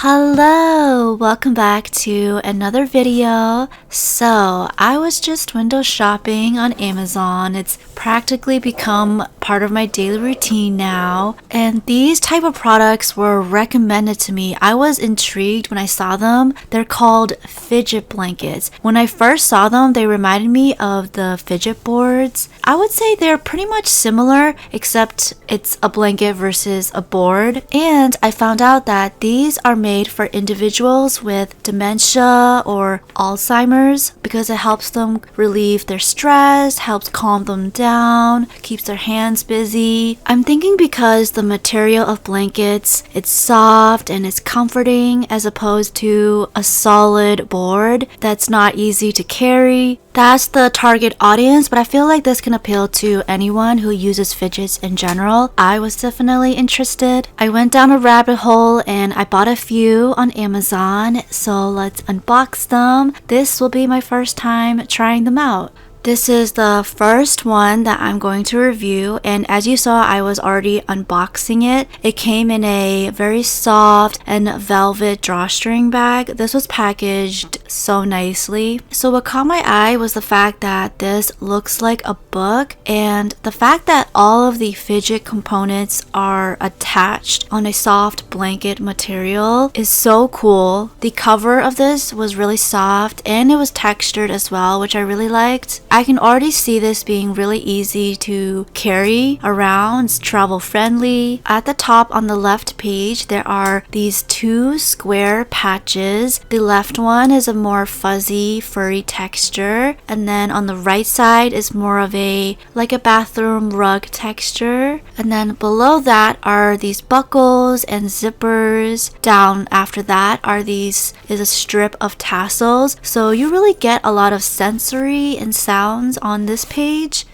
Hello, welcome back to another video. So I was just window shopping on Amazon. It's practically become part of my daily routine now, and these type of products were recommended to me. I was intrigued when I saw them. They're called fidget blankets. When I first saw them, they reminded me of the fidget boards. I would say they're pretty much similar, except it's a blanket versus a board. And I found out that these are made for individuals with dementia or Alzheimer's because it helps them relieve their stress, helps calm them down, keeps their hands busy. I'm thinking because the material of blankets, it's soft and it's comforting as opposed to a solid board that's not easy to carry. That's the target audience, but I feel like this can appeal to anyone who uses fidgets in general. I was definitely interested. I went down a rabbit hole and I bought a few on Amazon, so let's unbox them. This will be my first time trying them out. This is the first one that I'm going to review, and as you saw, I was already unboxing it. It came in a very soft and velvet drawstring bag. This was packaged so nicely. So what caught my eye was the fact that this looks like a book, and the fact that all of the fidget components are attached on a soft blanket material is so cool. The cover of this was really soft and it was textured as well, which I really liked. I can already see this being really easy to carry around. It's travel friendly. At the top on the left page, there are these two square patches. The left one is a more fuzzy, furry texture, and then on the right side is more of a bathroom rug texture. And then below that are these buckles and zippers. Down after that is a strip of tassels. So you really get a lot of sensory and sounds on this page.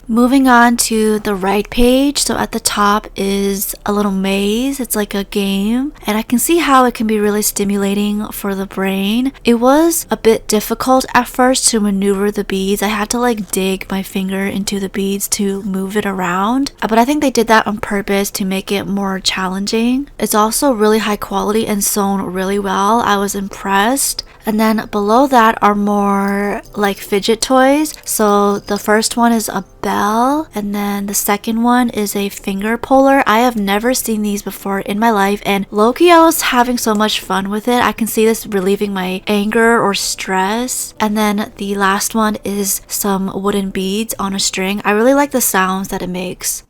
Moving on to the right page, so at the top is a little maze. It's like a game, and I can see how it can be really stimulating for the brain. It was a bit difficult at first to maneuver the beads. I had to dig my finger into the beads to move it around, but I think they did that on purpose to make it more challenging. It's also really high quality and sewn really well. I was impressed. And then below that are more fidget toys. So the first one is a bell, and then the second one is a finger puller. I have never seen these before in my life, and low-key I was having so much fun with it. I can see this relieving my anger or stress. And then the last one is some wooden beads on a string. I really like the sounds that it makes.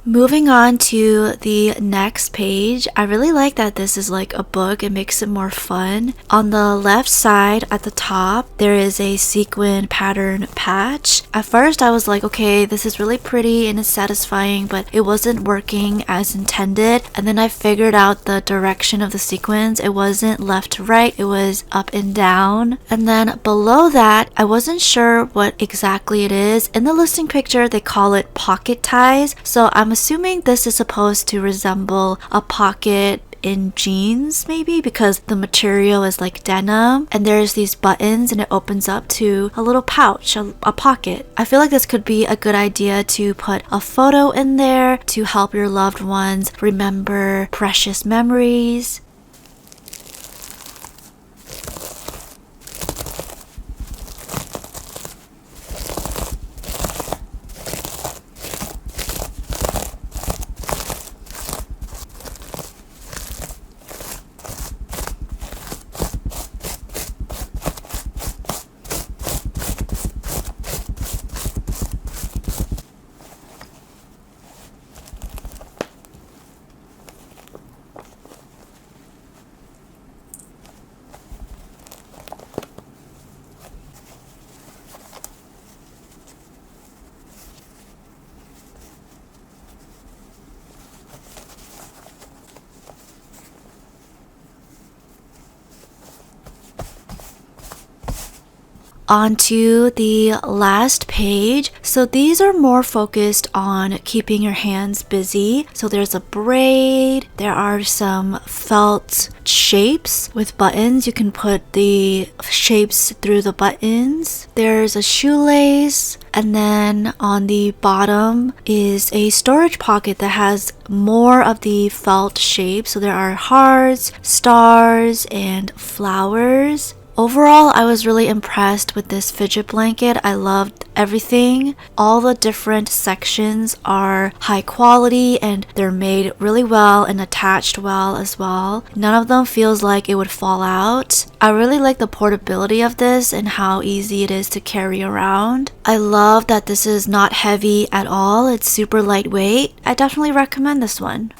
Moving on to the next page, I really like that this is like a book. It makes it more fun. On the left side at the top, there is a sequin pattern patch. At first I was like, okay, this is really pretty and it's satisfying, but it wasn't working as intended. And then I figured out the direction of the sequins. It wasn't left to right, it was up and down. And then below that, I wasn't sure what exactly it is. In the listing picture, they call it pocket ties. So I'm assuming this is supposed to resemble a pocket in jeans maybe, because the material is like denim and there's these buttons and it opens up to a little pouch, a pocket. I feel like this could be a good idea to put a photo in there to help your loved ones remember precious memories. Onto the last page. So these are more focused on keeping your hands busy. So there's a braid, there are some felt shapes with buttons. You can put the shapes through the buttons. There's a shoelace, and then on the bottom is a storage pocket that has more of the felt shapes. So there are hearts, stars, and flowers. Overall, I was really impressed with this fidget blanket. I loved everything. All the different sections are high quality and they're made really well and attached well as well. None of them feels like it would fall out. I really like the portability of this and how easy it is to carry around. I love that this is not heavy at all. It's super lightweight. I definitely recommend this one.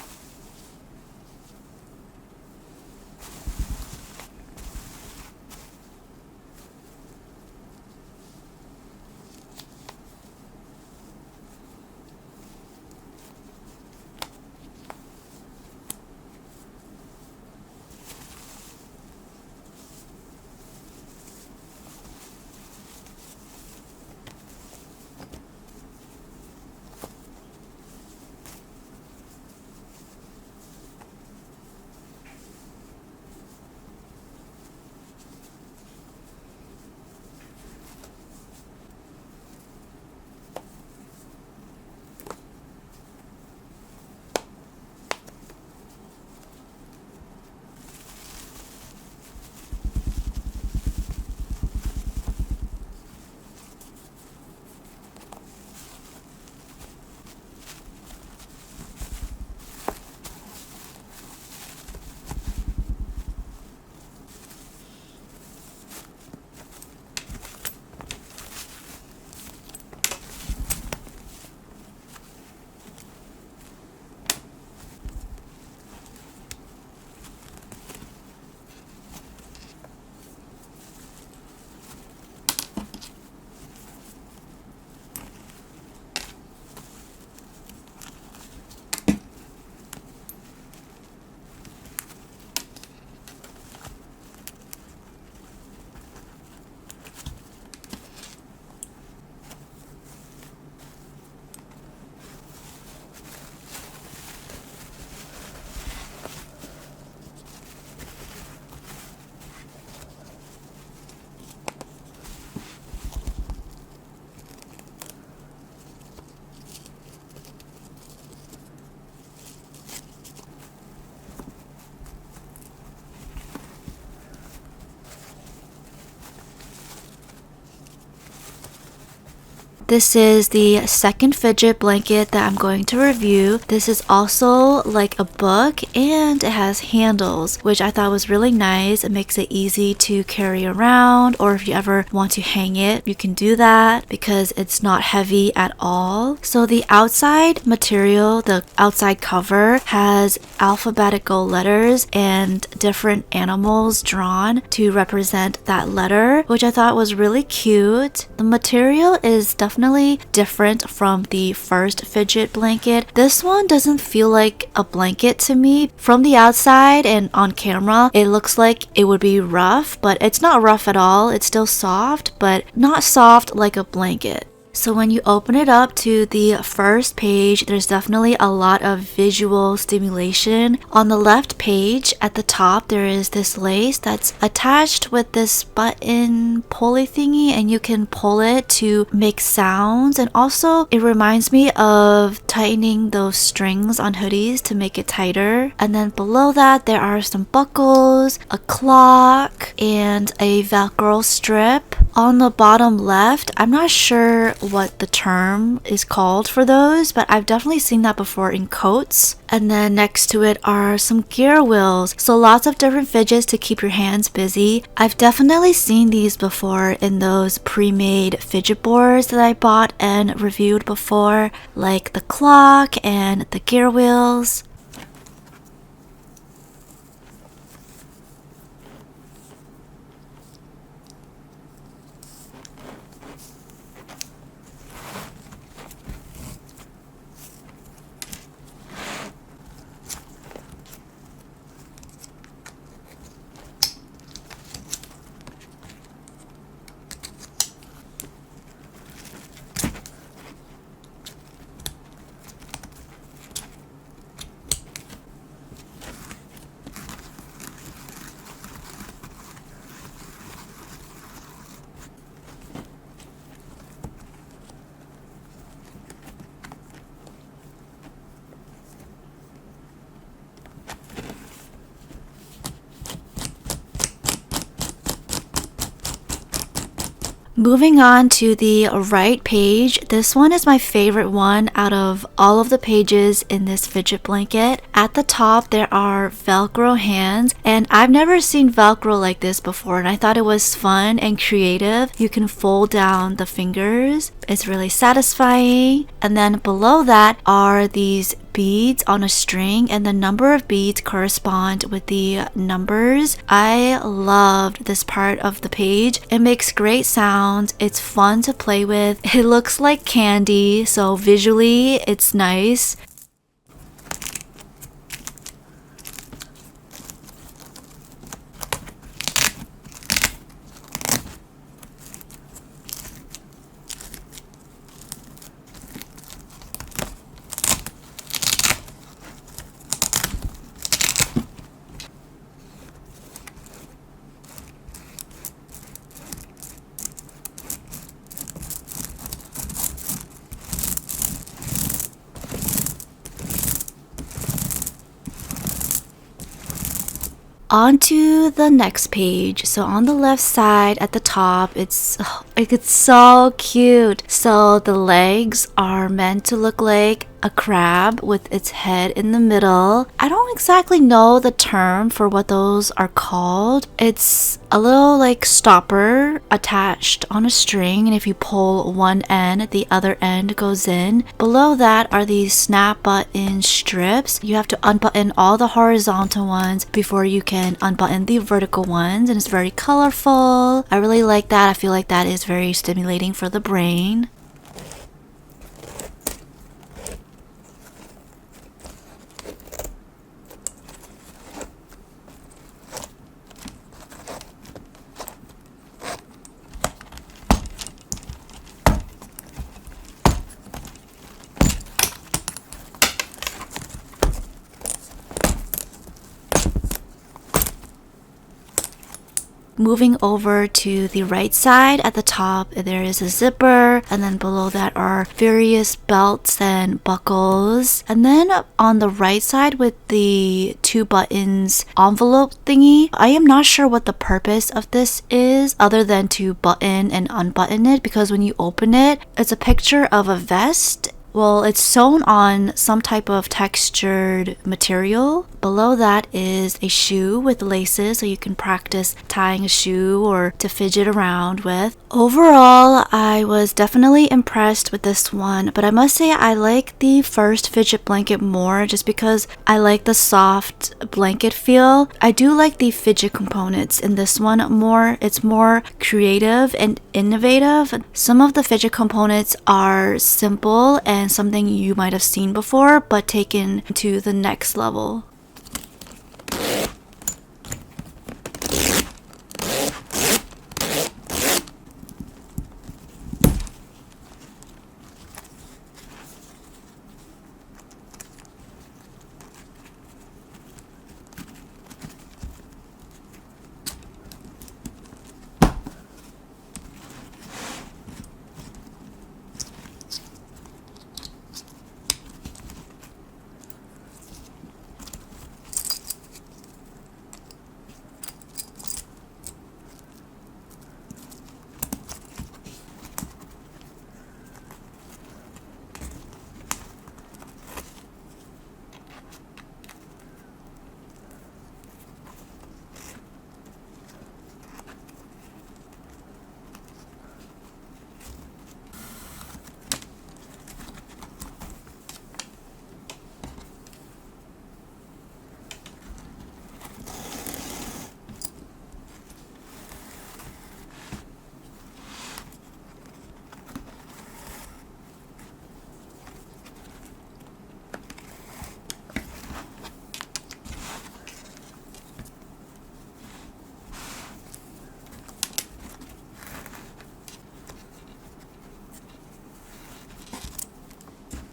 This is the second fidget blanket that I'm going to review. This is also like a book and it has handles, which I thought was really nice. It makes it easy to carry around, or if you ever want to hang it, you can do that because it's not heavy at all. So the outside material, the outside cover, has alphabetical letters and different animals drawn to represent that letter, which I thought was really cute. The material is definitely different from the first fidget blanket. This one doesn't feel like a blanket to me. From the outside and on camera, it looks like it would be rough, but it's not rough at all. It's still soft, but not soft like a blanket. So when you open it up to the first page, there's definitely a lot of visual stimulation. On the left page at the top, there is this lace that's attached with this button pulley thingy, and you can pull it to make sounds. And also it reminds me of tightening those strings on hoodies to make it tighter. And then below that, there are some buckles, a clock, and a Velcro strip. On the bottom left, I'm not sure what the term is called for those, but I've definitely seen that before in coats. And then next to it are some gear wheels. So lots of different fidgets to keep your hands busy. I've definitely seen these before in those pre-made fidget boards that I bought and reviewed before, like the clock and the gear wheels. Moving on to the right page, this one is my favorite one out of all of the pages in this fidget blanket. At the top, there are Velcro hands, and I've never seen Velcro like this before, and I thought it was fun and creative. You can fold down the fingers. It's really satisfying. And then below that are these beads on a string, and the number of beads correspond with the numbers. I loved this part of the page. It makes great sounds. It's fun to play with. It looks like candy, so visually it's nice. On to the next page. So on the left side at the top, it's so cute. So the legs are meant to look like a crab with its head in the middle. I don't exactly know the term for what those are called. It's a little like stopper attached on a string, and if you pull one end, the other end goes in. Below that are these snap button strips. You have to unbutton all the horizontal ones before you can unbutton the vertical ones, and it's very colorful. I really like that. I feel like that is very stimulating for the brain. Moving over to the right side, at the top there is a zipper, and then below that are various belts and buckles. And then on the right side with the 2 buttons envelope thingy, I am not sure what the purpose of this is other than to button and unbutton it, because when you open it, it's a picture of a vest. Well, it's sewn on some type of textured material. Below that is a shoe with laces, so you can practice tying a shoe or to fidget around with. Overall, I was definitely impressed with this one, but I must say I like the first fidget blanket more just because I like the soft blanket feel. I do like the fidget components in this one more. It's more creative and innovative. Some of the fidget components are simple and something you might have seen before, but taken to the next level.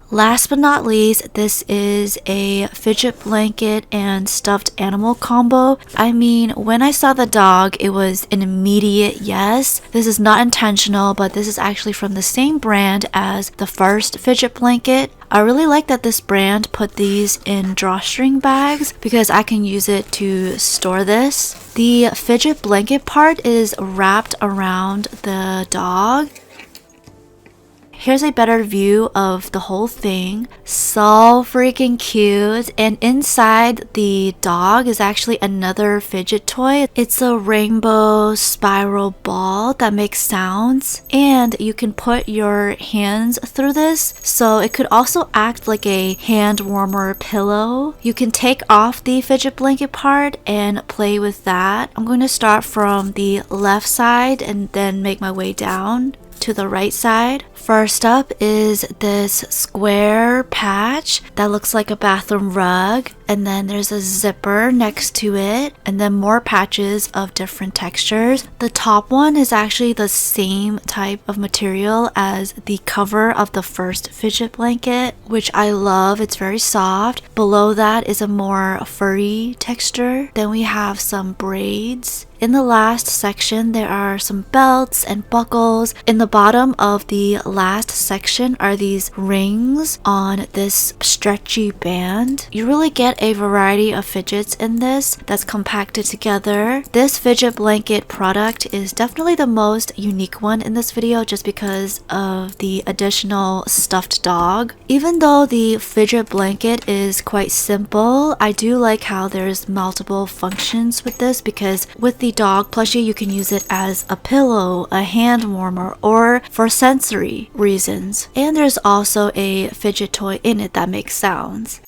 Last but not least, this is a fidget blanket and stuffed animal combo. I mean, when I saw the dog, it was an immediate yes. This is not intentional, but this is actually from the same brand as the first fidget blanket. I really like that this brand put these in drawstring bags because I can use it to store this. The fidget blanket part is wrapped around the dog. Here's a better view of the whole thing. So freaking cute. And inside the dog is actually another fidget toy. It's a rainbow spiral ball that makes sounds. And you can put your hands through this. So it could also act like a hand warmer pillow. You can take off the fidget blanket part and play with that. I'm going to start from the left side and then make my way down to the right side. First up is this square patch that looks like a bathroom rug, and then there's a zipper next to it, and then more patches of different textures. The top one is actually the same type of material as the cover of the first fidget blanket, which I love. It's very soft. Below that is a more furry texture. Then we have some braids. In the last section, there are some belts and buckles. In the bottom of the last section are these rings on this stretchy band. You really get a variety of fidgets in this that's compacted together. This fidget blanket product is definitely the most unique one in this video just because of the additional stuffed dog. Even though the fidget blanket is quite simple, I do like how there's multiple functions with this because with the dog plushie, you can use it as a pillow, a hand warmer, or for sensory reasons. And there's also a fidget toy in it that makes sounds.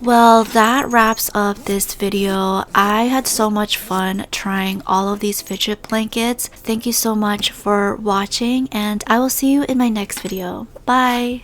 Well, that wraps up this video. I had so much fun trying all of these fidget blankets. Thank you so much for watching, and I will see you in my next video. Bye!